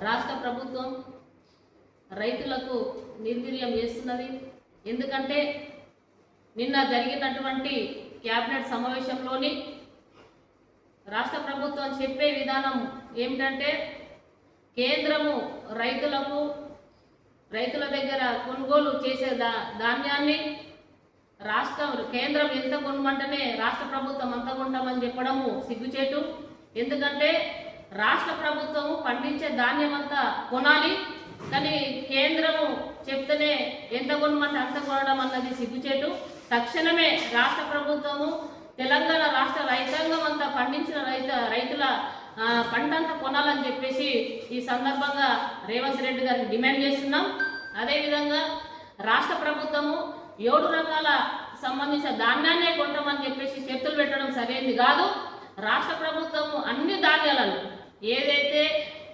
రాష్ట్ర ప్రభుత్వం రైతులకు నిర్వీర్యం చేస్తున్నది. ఎందుకంటే నిన్న జరిగినటువంటి క్యాబినెట్ సమావేశంలోని రాష్ట్ర ప్రభుత్వం చెప్పే విధానం ఏమిటంటే కేంద్రము రైతుల దగ్గర కొనుగోలు చేసే ధాన్యాన్ని కేంద్రం ఎంత కొనమంటేనే రాష్ట్ర ప్రభుత్వం అంత కొంటామని చెప్పడము సిగ్గుచేటు. ఎందుకంటే రాష్ట్ర ప్రభుత్వము పండించే ధాన్యం అంతా కొనాలి, కానీ కేంద్రము చెప్తేనే ఎంత కొనమంటే అంత కొనడం అన్నది సిగ్గుచేటు. తక్షణమే రాష్ట్ర ప్రభుత్వము తెలంగాణ రాష్ట్ర రైతాంగం అంతా పండించిన రైతుల పంటంతా కొనాలని చెప్పేసి ఈ సందర్భంగా రేవంత్ రెడ్డి గారికి డిమాండ్ చేస్తున్నాం. అదేవిధంగా రాష్ట్ర ప్రభుత్వము 7 రకాల సంబంధించిన ధాన్యాన్నే కొంటామని చెప్పేసి షరతులు పెట్టడం సరైనది కాదు. రాష్ట్ర ప్రభుత్వము అన్ని ధాన్యాలను ఏదైతే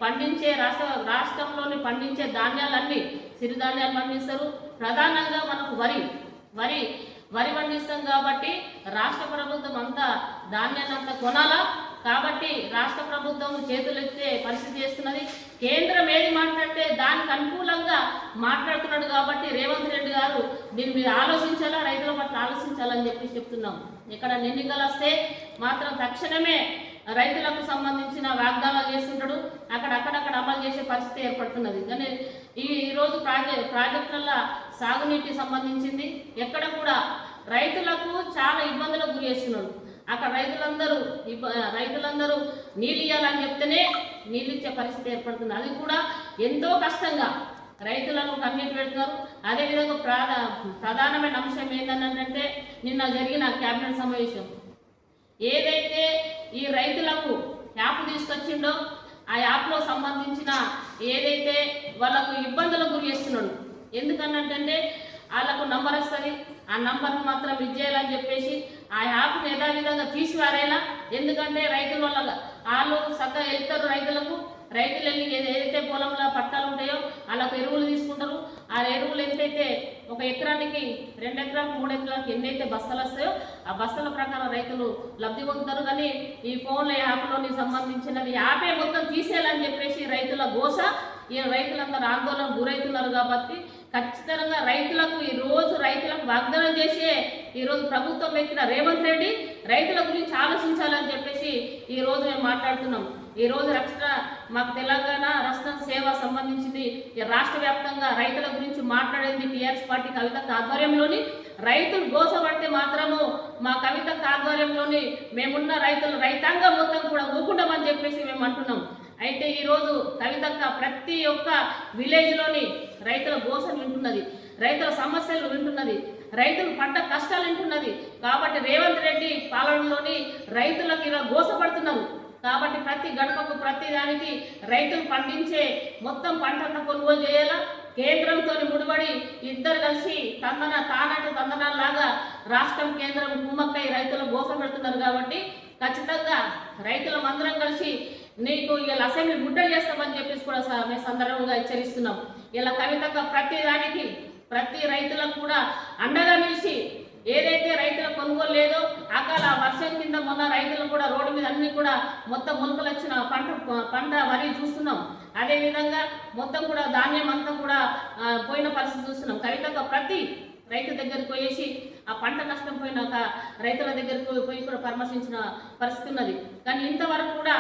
పండించే రాష్ట్రంలోని పండించే ధాన్యాలన్నీ సిరిధాన్యాలు పండిస్తారు. ప్రధానంగా మనకు వరి పండిస్తాం కాబట్టి రాష్ట్ర ప్రభుత్వం అంతా ధాన్యాన్ని అంతా కొనాలా. కాబట్టి రాష్ట్ర ప్రభుత్వం చేతులెత్తే పరిస్థితి చేస్తున్నది. కేంద్రం ఏది మాట్లాడితే దానికి అనుకూలంగా మాట్లాడుతున్నాడు. కాబట్టి రేవంత్ రెడ్డి గారు దీని మీద ఆలోచించాలా, రైతుల పట్ల ఆలోచించాలని చెప్పి చెప్తున్నాం. ఇక్కడ ఎన్నికలు వస్తే మాత్రం తక్షణమే రైతులకు సంబంధించిన వాగ్దానాలు చేస్తుంటాడు, అక్కడక్కడ అమలు చేసే పరిస్థితి ఏర్పడుతున్నది. కానీ ఈరోజు ప్రాజెక్టుల సాగునీటి సంబంధించింది ఎక్కడ కూడా రైతులకు చాలా ఇబ్బందులకు గురి చేస్తున్నాడు. అక్కడ రైతులందరూ నీళ్ళు ఇవ్వాలని చెప్తేనే నీళ్ళు ఇచ్చే పరిస్థితి ఏర్పడుతుంది. అది కూడా ఎంతో కష్టంగా రైతులను కన్నీటి పెడుతున్నారు. అదేవిధంగా ప్రధానమైన అంశం ఏంటంటే నిన్న జరిగిన క్యాబినెట్ సమావేశం ఏదైతే ఈ రైతులకు యాప్ తీసుకొచ్చిండో ఆ యాప్లో సంబంధించిన ఏదైతే వాళ్ళకు ఇబ్బందులకు గురి చేస్తున్నాడు. ఎందుకనంటే వాళ్ళకు నంబర్ వస్తుంది, ఆ నంబర్ను మాత్రం ఇచ్చేయాలని చెప్పేసి ఆ యాప్ని యథావిధంగా తీసివారేలా. ఎందుకంటే రైతుల వల్ల వాళ్ళు చక్కగా వెళ్తారు, రైతులు వెళ్ళి ఏదైతే పొలంలో పట్టాలు ఉంటాయో వాళ్ళకు ఎరువులు తీసుకుంటారు. ఆ ఎరువులు ఎంతైతే 1 ఎకరానికి 2 ఎకరాలకు 3 ఎకరాలకు ఎన్నైతే బస్తాలు వస్తాయో ఆ బస్తాల ప్రకారం రైతులు లబ్ధి పొందుతారు. కానీ ఈ ఫోన్ల యాప్లోని సంబంధించినది యాపే మొత్తం తీసేయాలని చెప్పేసి రైతుల గోస. ఈ రైతులందరూ ఆందోళన గురవుతున్నారు. కాబట్టి ఖచ్చితంగా రైతులకు వాగ్దానం చేసే ఈరోజు ప్రభుత్వం ఎక్కిన రేవంత్ రెడ్డి రైతుల గురించి ఆలోచించాలని చెప్పేసి ఈరోజు మేము మాట్లాడుతున్నాం. ఈరోజు మాకు తెలంగాణ రాష్ట్ర సేవ సంబంధించింది రాష్ట్ర వ్యాప్తంగా రైతుల గురించి మాట్లాడేది టీఆర్ఎస్ పార్టీ కవిత ఆధ్వర్యంలోని. రైతులు గోసపడితే మాత్రము మా కవిత ఆధ్వర్యంలోని మేమున్న రైతాంగం మొత్తం కూడా ఊకుంటామని చెప్పేసి మేము అంటున్నాం. అయితే ఈరోజు కవితక్క ప్రతి ఒక్క విలేజ్లోని రైతుల గోసలు వింటున్నది, రైతుల సమస్యలు వింటున్నది, రైతులు పడ్డ కష్టాలు వింటున్నది. కాబట్టి రేవంత్ రెడ్డి పాలనలోని రైతులకు ఇలా గోసపడుతున్నారు. కాబట్టి ప్రతి గడపకు ప్రతి దానికి రైతులు పండించే మొత్తం పంటంతా కొనుగోలు చేయాలా. కేంద్రంతో ముడిపడి ఇద్దరు కలిసి తందనాలాగా రాష్ట్రం కేంద్రం కుమ్మక్కై రైతులు గోస పెడుతున్నారు. కాబట్టి ఖచ్చితంగా రైతుల మందరం కలిసి నీకు ఇలా అసెంబ్లీ ముట్టడి చేస్తామని చెప్పేసి కూడా మేము సందర్భంగా హెచ్చరిస్తున్నాం. ఇలా కవితగా ప్రతి రైతులకు కూడా అండగా నిలిచి ఏదైతే రైతుల కొనుగోలు లేదో అకాల వర్షం కింద మొన్న రైతులు కూడా రోడ్డు మీద అన్ని కూడా మొత్తం మొలకలు వచ్చిన పంట వరి చూస్తున్నాం. అదేవిధంగా మొత్తం కూడా ధాన్యం అంతా కూడా పోయిన పరిస్థితి చూస్తున్నాం. కవితగా ప్రతి రైతు దగ్గరికి పోయేసి ఆ పంట నష్టం పోయినాక రైతుల దగ్గరికి పోయి కూడా పరామర్శించిన పరిస్థితి ఉన్నది. కానీ ఇంతవరకు కూడా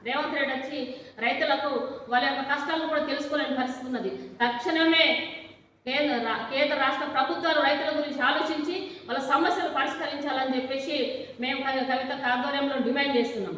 రేవంత్ రెడ్డి వచ్చి రైతులకు వాళ్ళ యొక్క కష్టాలను కూడా తెలుసుకోలేని పరిస్థితి ఉన్నది. తక్షణమే కేంద్ర రాష్ట్ర ప్రభుత్వాలు రైతుల గురించి ఆలోచించి వాళ్ళ సమస్యలు పరిష్కరించాలని చెప్పేసి మేము కవిత ఆధ్వర్యంలో డిమాండ్ చేస్తున్నాం.